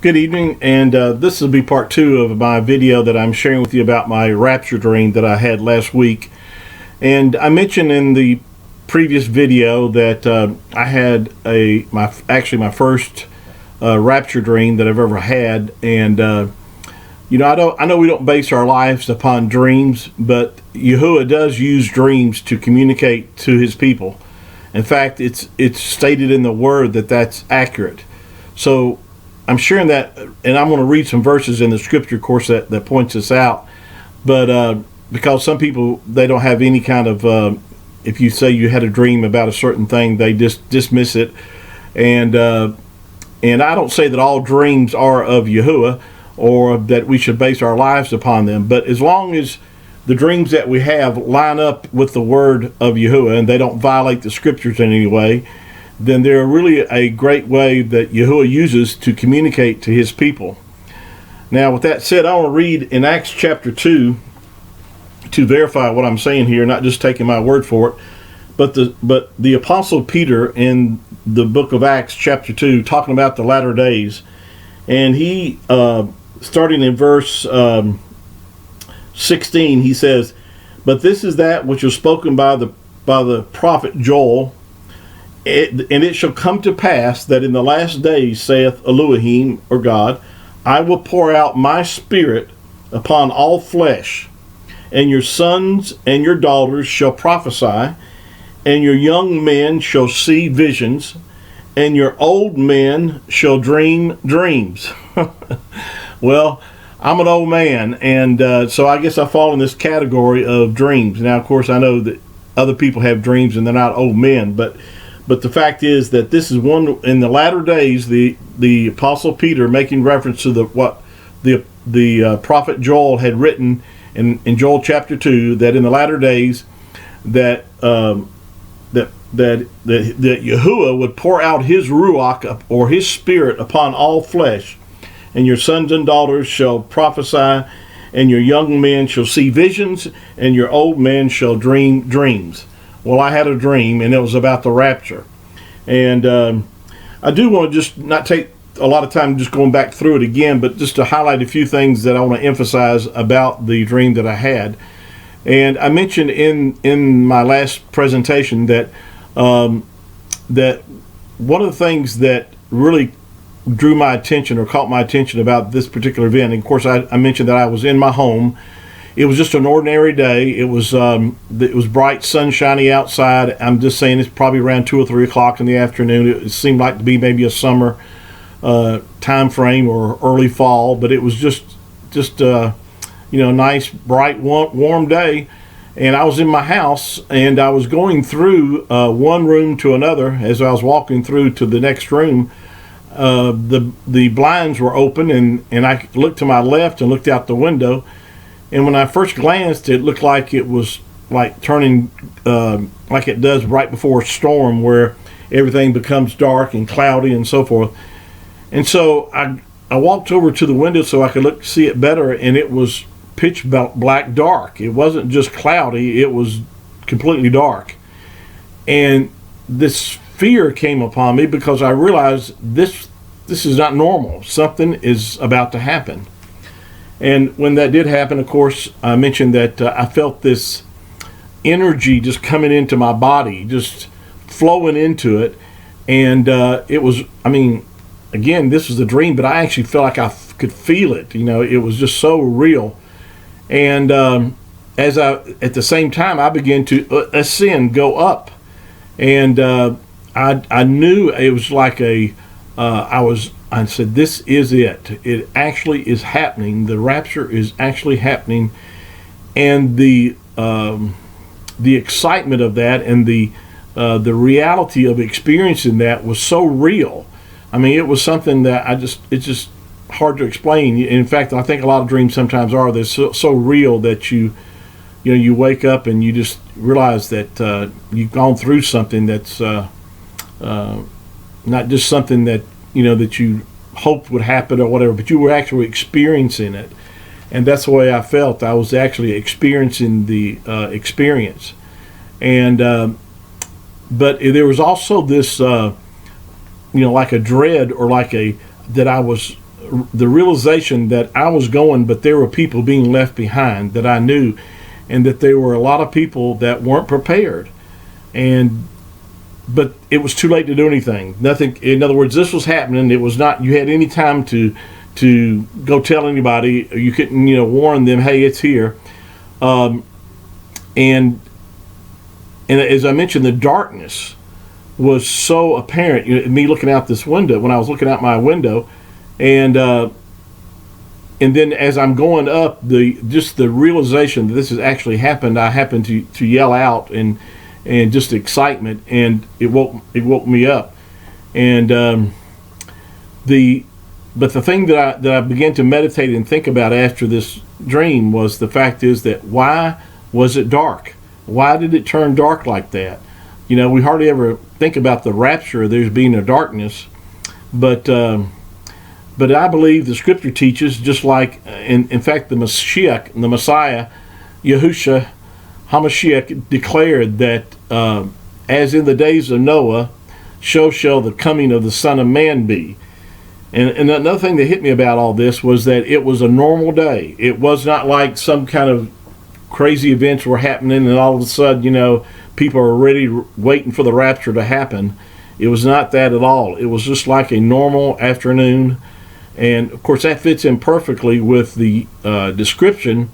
Good evening, and this will be part two of my video that I'm sharing with you about my rapture dream that I had last week. And I mentioned in the previous video that I had my first rapture dream that I've ever had. And I know we don't base our lives upon dreams, but Yahuwah does use dreams to communicate to his people. In fact, it's stated in the Word that that's accurate. So I'm sharing that, and I'm going to read some verses in the scripture, of course, that points this out. But because some people, they don't have any kind of, if you say you had a dream about a certain thing, they just dismiss it. And I don't say that all dreams are of Yahuwah or that we should base our lives upon them. But as long as the dreams that we have line up with the word of Yahuwah and they don't violate the scriptures in any way, then they're really a great way that Yahuwah uses to communicate to his people. Now, with that said, I want to read in Acts chapter 2 to verify what I'm saying here, not just taking my word for it, but the Apostle Peter in the book of Acts chapter 2, talking about the latter days, and he, starting in verse 16, he says, "But this is that which was spoken by the prophet Joel, and it shall come to pass that in the last days, saith Elohim," or God, "I will pour out my spirit upon all flesh, and your sons and your daughters shall prophesy, and your young men shall see visions, and your old men shall dream dreams." Well, I'm an old man, and so I guess I fall in this category of dreams. Now, of course, I know that other people have dreams and they're not old men, but the fact is that this is one in the latter days. The Apostle Peter, making reference to what the prophet Joel had written in Joel chapter 2, that in the latter days that Yahuwah would pour out his ruach, or his spirit, upon all flesh, and your sons and daughters shall prophesy, and your young men shall see visions, and your old men shall dream dreams. Well, I had a dream, and it was about the rapture. And I do want to just not take a lot of time just going back through it again, but just to highlight a few things that I want to emphasize about the dream that I had. And I mentioned in my last presentation that that one of the things that really drew my attention or caught my attention about this particular event, and of course I mentioned that I was in my home. It was just an ordinary day. It was bright, sunshiny outside. I'm just saying it's probably around 2 or 3 o'clock in the afternoon. It seemed like to be maybe a summer time frame or early fall, but it was just nice, bright, warm day. And I was in my house, and I was going through one room to another. As I was walking through to the next room, the blinds were open, and I looked to my left and looked out the window. And when I first glanced, it looked like it was like turning like it does right before a storm, where everything becomes dark and cloudy and so forth. And so I walked over to the window so I could see it better, and it was pitch black dark. It wasn't just cloudy, it was completely dark. And this fear came upon me because I realized this is not normal. Something is about to happen. And when that did happen, of course, I mentioned that I felt this energy just coming into my body, just flowing into it. And it was, again, this was a dream, but I actually felt like I could feel it. It was just so real. And at the same time, I began to ascend, go up. And I knew it was like I said, this is it. It actually is happening. The rapture is actually happening. And the excitement of that and the reality of experiencing that was so real. It was something that it's just hard to explain. In fact, I think a lot of dreams sometimes are. They're so real that you wake up and you just realize that you've gone through something that's not just something that that you hoped would happen or whatever, but you were actually experiencing it. And that's the way I felt. I was actually experiencing the experience. And but there was also this like a dread, or that I was the realization that I was going, but there were people being left behind that I knew, and that there were a lot of people that weren't prepared. But it was too late to do anything. Nothing. In other words, this was happening. It was not. You had any time to go tell anybody. You couldn't, warn them. Hey, it's here. And as I mentioned, the darkness was so apparent. Me looking out this window, when I was looking out my window, and then as I'm going up, the realization that this has actually happened, I happened to yell out and just excitement, and it woke me up. And but the thing that I began to meditate and think about after this dream was the fact is that why was it dark? Why did it turn dark like that? We hardly ever think about the rapture. There's being a darkness, but I believe the Scripture teaches, just like in fact the Messiah, Yahushua HaMashiach declared that as in the days of Noah, so shall the coming of the Son of Man be. And another thing that hit me about all this was that it was a normal day. It was not like some kind of crazy events were happening and all of a sudden, people are already waiting for the rapture to happen. It was not that at all. It was just like a normal afternoon. And of course that fits in perfectly with the description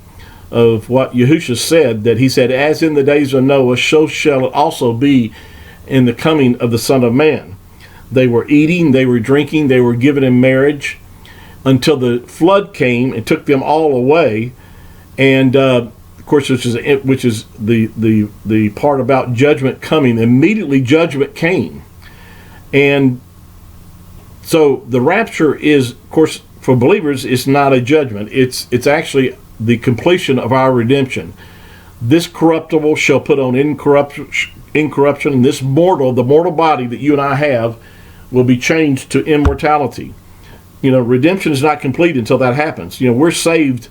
of what Yahushua said, that he said, as in the days of Noah, so shall it also be in the coming of the Son of Man. They were eating, they were drinking, they were given in marriage until the flood came and took them all away. And of course, which is the part about judgment coming. Immediately judgment came. And so the rapture is, of course, for believers, it's not a judgment. It's actually the completion of our redemption. This corruptible shall put on incorruption, and this the mortal body that you and I have, will be changed to immortality. Redemption is not complete until that happens. We're saved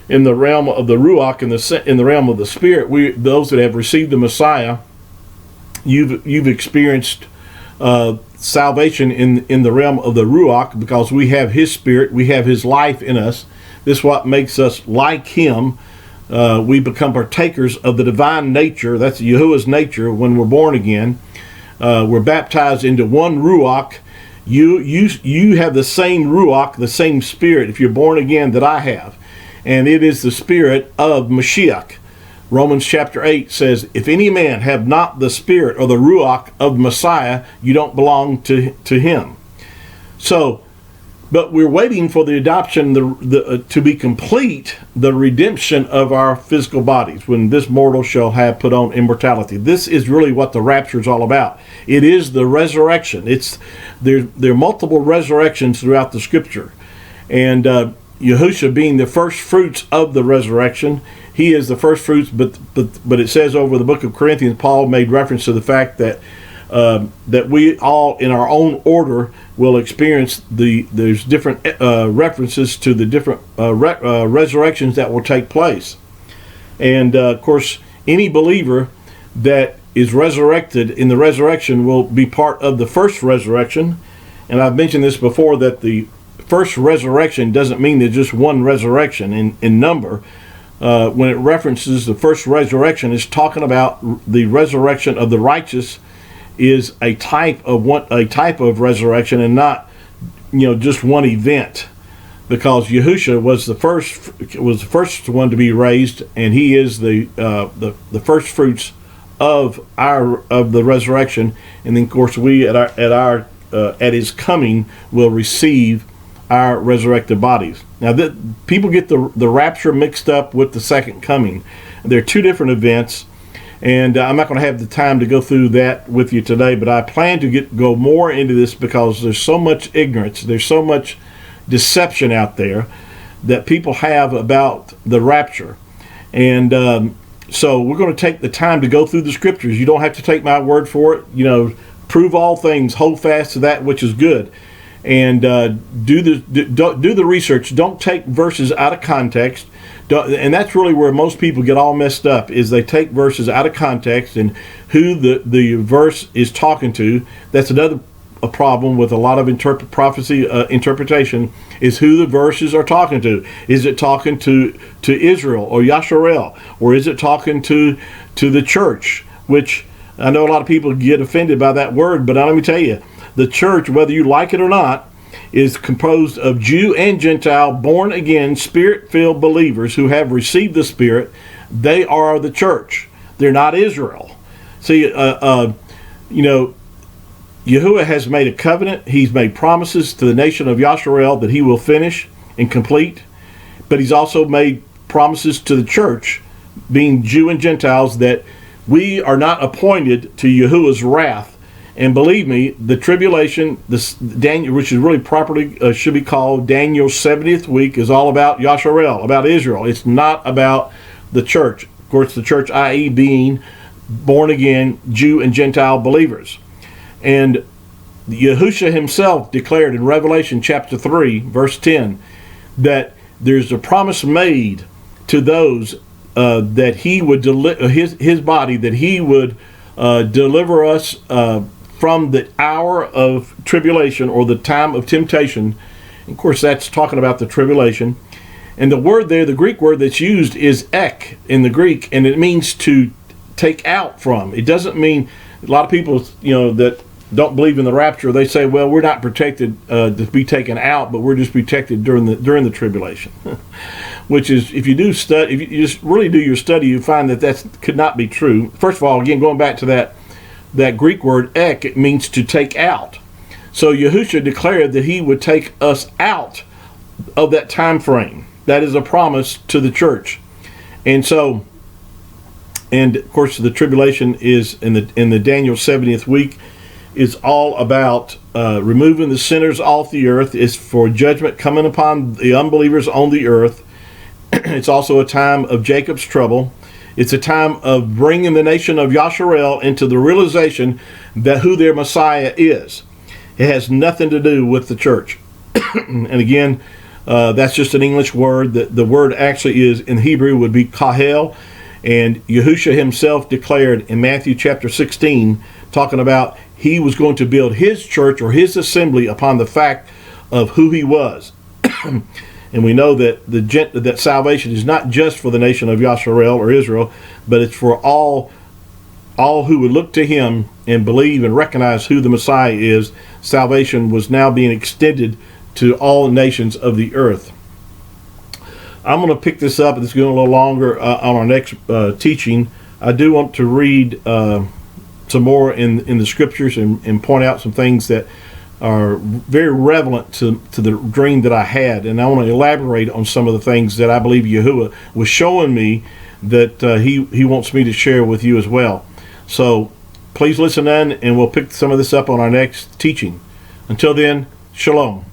in the realm of the Ruach, in the realm of the Spirit. Those that have received the Messiah, you've experienced salvation in the realm of the Ruach, because we have His Spirit, we have His life in us. This is what makes us like Him. We become partakers of the divine nature. That's Yahuwah's nature when we're born again. We're baptized into one Ruach. You have the same Ruach, the same Spirit, if you're born again, that I have. And it is the Spirit of Mashiach. Romans chapter 8 says, if any man have not the Spirit or the Ruach of Messiah, you don't belong to him. So, but we're waiting for the adoption to be complete, the redemption of our physical bodies, when this mortal shall have put on immortality. This is really what the rapture is all about. It is the resurrection. There are multiple resurrections throughout the Scripture. And Yahushua being the first fruits of the resurrection, he is the first fruits, but it says over the book of Corinthians, Paul made reference to the fact that we all in our own order will experience there's different references to the different resurrections that will take place. And of course, any believer that is resurrected in the resurrection will be part of the first resurrection. And I've mentioned this before, that the first resurrection doesn't mean there's just one resurrection in number. When it references the first resurrection, it's talking about the resurrection of the righteous is a type of resurrection, and not just one event, because Yahushua was the first one to be raised, and he is the first fruits of the resurrection. And then of course we at his coming will receive our resurrected bodies. Now people get the rapture mixed up with the second coming. They're two different events. And I'm not going to have the time to go through that with you today, but I plan to go more into this, because there's so much ignorance, there's so much deception out there that people have about the rapture. And so we're going to take the time to go through the Scriptures. You don't have to take my word for it. Prove all things, hold fast to that which is good, and do the research. Don't take verses out of context. And that's really where most people get all messed up, is they take verses out of context and who the verse is talking to. That's another a problem with a lot of prophecy interpretation is who the verses are talking to. Is it talking to Israel or Yasharel, or is it talking to the church? Which I know a lot of people get offended by that word, but let me tell you, the church, whether you like it or not, is composed of Jew and Gentile, born again, spirit-filled believers who have received the Spirit. They are the church. They're not Israel. See, Yahuwah has made a covenant. He's made promises to the nation of Yasharel that he will finish and complete. But he's also made promises to the church, being Jew and Gentiles, that we are not appointed to Yahuwah's wrath. And believe me, the tribulation, Daniel, which is really properly should be called Daniel's 70th week, is all about Yasharel, about Israel. It's not about the church. Of course, the church, i.e. being born again Jew and Gentile believers. And Yahushua himself declared in Revelation chapter 3, verse 10, that there's a promise made to those that he would deliver his body, that he would deliver us from the hour of tribulation, or the time of temptation. Of course, that's talking about the tribulation. And the word there, the Greek word that's used, is ek in the Greek, and it means to take out from. It doesn't mean, a lot of people, that don't believe in the rapture, they say, well, we're not protected to be taken out, but we're just protected during the tribulation. Which is, if you just really do your study, you find that could not be true. First of all, again, going back to that Greek word ek, it means to take out. So Yahushua declared that he would take us out of that time frame. That is a promise to the church. And so, and of course, the tribulation is in the Daniel 70th week, is all about removing the sinners off the earth. It's for judgment coming upon the unbelievers on the earth. It's also a time of Jacob's trouble. It's a time of bringing the nation of Yasharel into the realization that who their Messiah is. It has nothing to do with the church. And again, that's just an English word. The word actually is, in Hebrew, would be kahel. And Yahushua himself declared in Matthew chapter 16, talking about he was going to build his church, or his assembly, upon the fact of who he was. And we know that that salvation is not just for the nation of Yasharel or Israel, but it's for all who would look to him and believe and recognize who the Messiah is. Salvation was now being extended to all nations of the earth. I'm going to pick this up, and it's going a little longer on our next teaching. I do want to read some more in the scriptures and point out some things that are very relevant to the dream that I had, and I want to elaborate on some of the things that I believe Yahuwah was showing me that he wants me to share with you as well. So please listen in, and we'll pick some of this up on our next teaching. Until then, shalom.